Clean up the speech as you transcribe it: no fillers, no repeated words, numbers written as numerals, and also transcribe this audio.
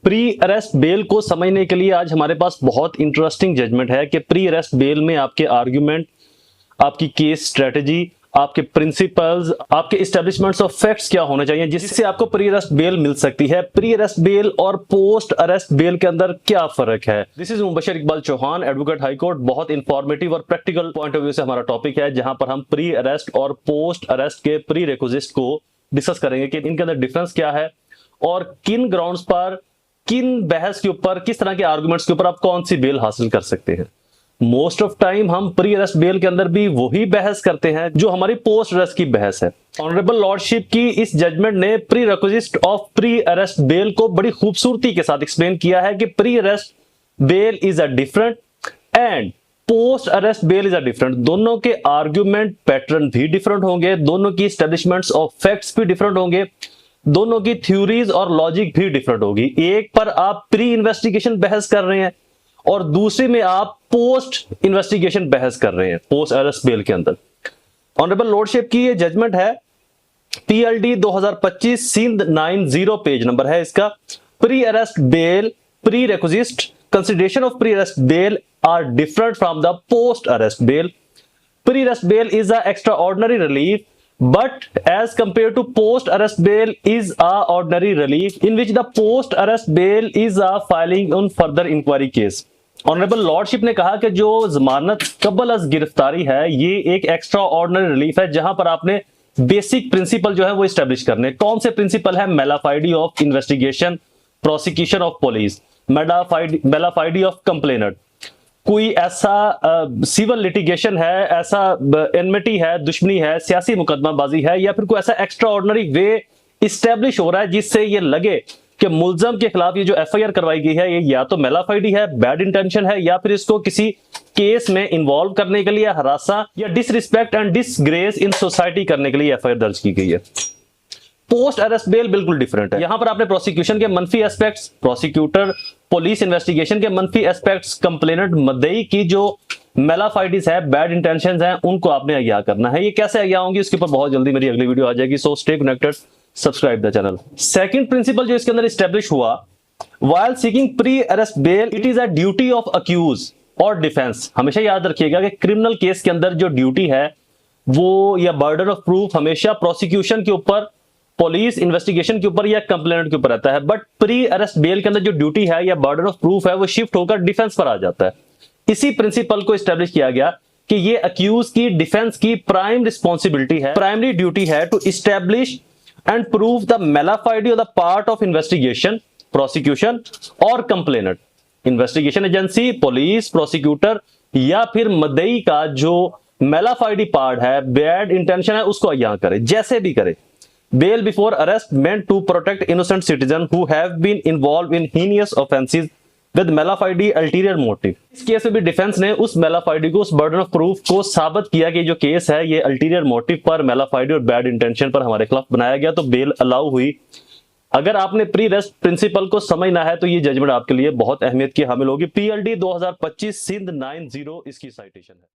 Pre arrest bell को समझने के लिए आज हमारे पास बहुत इंटरेस्टिंग जजमेंट है कि प्री अरेस्ट बेल में आपके आर्ग्यूमेंट, आपकी केस स्ट्रेटजी, आपके प्रिंसिपल्स, आपके एस्टेब्लिशमेंट्स ऑफ फैक्ट्स क्या होने चाहिए जिससे आपको प्री अरेस्ट बेल मिल सकती है। प्री अरेस्ट बेल और पोस्ट अरेस्ट बेल के अंदर क्या फर्क है। This is Mubashar Iqbal Chauhan, advocate high court. बहुत इंफॉर्मेटिव और प्रैक्टिकल पॉइंट ऑफ व्यू से हमारा टॉपिक है, जहां पर हम प्री अरेस्ट और पोस्ट अरेस्ट के प्री रिक्विजिट्स को डिस्कस करेंगे कि इनके अंदर डिफरेंस क्या है और किन ग्राउंड्स पर, किन बहस के ऊपर, किस तरह के आर्गुमेंट्स के ऊपर आप कौन सी बेल हासिल कर सकते हैं। मोस्ट ऑफ टाइम हम प्री अरेस्ट बेल के अंदर भी वही बहस करते हैं जो हमारी पोस्ट अरेस्ट की बहस है। ऑनरेबल लॉर्डशिप की इस जजमेंट ने pre requisite of pre arrest bell को बड़ी खूबसूरती के साथ एक्सप्लेन किया है कि pre arrest bell is a different and post arrest bell is a different. दोनों के आर्ग्यूमेंट पैटर्न भी डिफरेंट होंगे, दोनों की एस्टेब्लिशमेंट्स ऑफ फैक्ट्स भी डिफरेंट होंगे, दोनों की थ्योरीज और लॉजिक भी डिफरेंट होगी। एक पर आप प्री इन्वेस्टिगेशन बहस कर रहे हैं और दूसरे में आप पोस्ट इन्वेस्टिगेशन बहस कर रहे हैं पोस्ट अरेस्ट बेल के अंदर। ऑनरेबल लॉर्डशिप की ये जजमेंट है PLD 2025 सिंध 90 पेज नंबर है इसका। Pre arrest bail, prerequisite, consideration of pre arrest bail are different from the post arrest bail. Pre arrest bail is a extraordinary relief, but as compared to post arrest bail is a ordinary relief in which the post arrest bail is a filing on further inquiry case। Honourable lordship ने कहा कि जो जमानत कबल अज गिरफ्तारी है ये एक एक्स्ट्रा ऑर्डिनरी रिलीफ है, जहां पर आपने बेसिक प्रिंसिपल जो है वो स्टैब्लिश करने। कौन से प्रिंसिपल है? Mala fide of investigation, prosecution of police, mala fide of complainant. कोई ऐसा सिविल लिटिगेशन है, ऐसा एनमिटी है, दुश्मनी है, सियासी मुकदमाबाजी है, या फिर कोई ऐसा एक्स्ट्रा ऑर्डिनरी वे इस्टेब्लिश हो रहा है जिससे ये लगे कि मुलजम के खिलाफ ये जो FIR करवाई गई है ये या तो मेलाफाइडी है, बैड इंटेंशन है, या फिर इसको किसी केस में इन्वॉल्व करने के लिए हरासा या disrespect and disgrace in society करने के लिए FIR दर्ज की गई है। पोस्ट अरेस्ट बेल बिल्कुल डिफरेंट है। यहां पर आपने प्रोसिक्यूशन के मनफी एस्पेक्ट्स, प्रोसिक्यूटर, पुलिस इन्वेस्टिगेशन के मनफी एस्पेक्ट्स, कंप्लेनेंट मदई की जो मेलाफाइडीज है, बैड इंटेंशंस हैं, उनको आपने अहिया करना है। ये कैसे अहिया होंगी उसके ऊपर बहुत जल्दी मेरी अगली वीडियो आ जाएगी, so stay connected, subscribe the channel. Second principle जो इसके अंदर एस्टेब्लिश हुआ, while seeking pre arrest bail it is a duty of accuse और डिफेंस। हमेशा याद रखिएगा कि क्रिमिनल केस के अंदर जो ड्यूटी है वो या बर्डन ऑफ प्रूफ हमेशा प्रोसिक्यूशन के ऊपर, पुलिस इन्वेस्टिगेशन के ऊपर या कंप्लेनेंट के ऊपर रहता है। बट प्री अरेस्ट बेल के अंदर जो ड्यूटी है या बर्डन ऑफ प्रूफ है वो शिफ्ट होकर डिफेंस पर आ जाता है। इसी प्रिंसिपल को एस्टेब्लिश किया गया कि ये अक्यूज की डिफेंस की प्राइम रिस्पॉन्सिबिलिटी है, प्राइमरी ड्यूटी है to establish and prove the malafide of the part of investigation, prosecution और complainant. Investigation agency, police, prosecutor या फिर मदई का जो मेलाफाइडी पार्ट है, बैड इंटेंशन है, उसको अहिया करे, जैसे भी करे। Bail before arrest meant to protect innocent citizens who have been involved in heinous offenses with mala fide ulterior motive। इस केस में भी डिफेंस ने उस मेलाफाइडी को, उस बर्डन ऑफ प्रूफ को साबित किया कि जो केस है ये अल्टीरियर मोटिव पर, मेलाफाइडी और बैड इंटेंशन पर हमारे खिलाफ बनाया गया, तो बेल अलाउ हुई। अगर आपने प्री अरेस्ट प्रिंसिपल को समझना है तो ये जजमेंट आपके लिए बहुत अहमियत की हामिल होगी। PLD 2025 सिंध 90 इसकी साइटेशन है।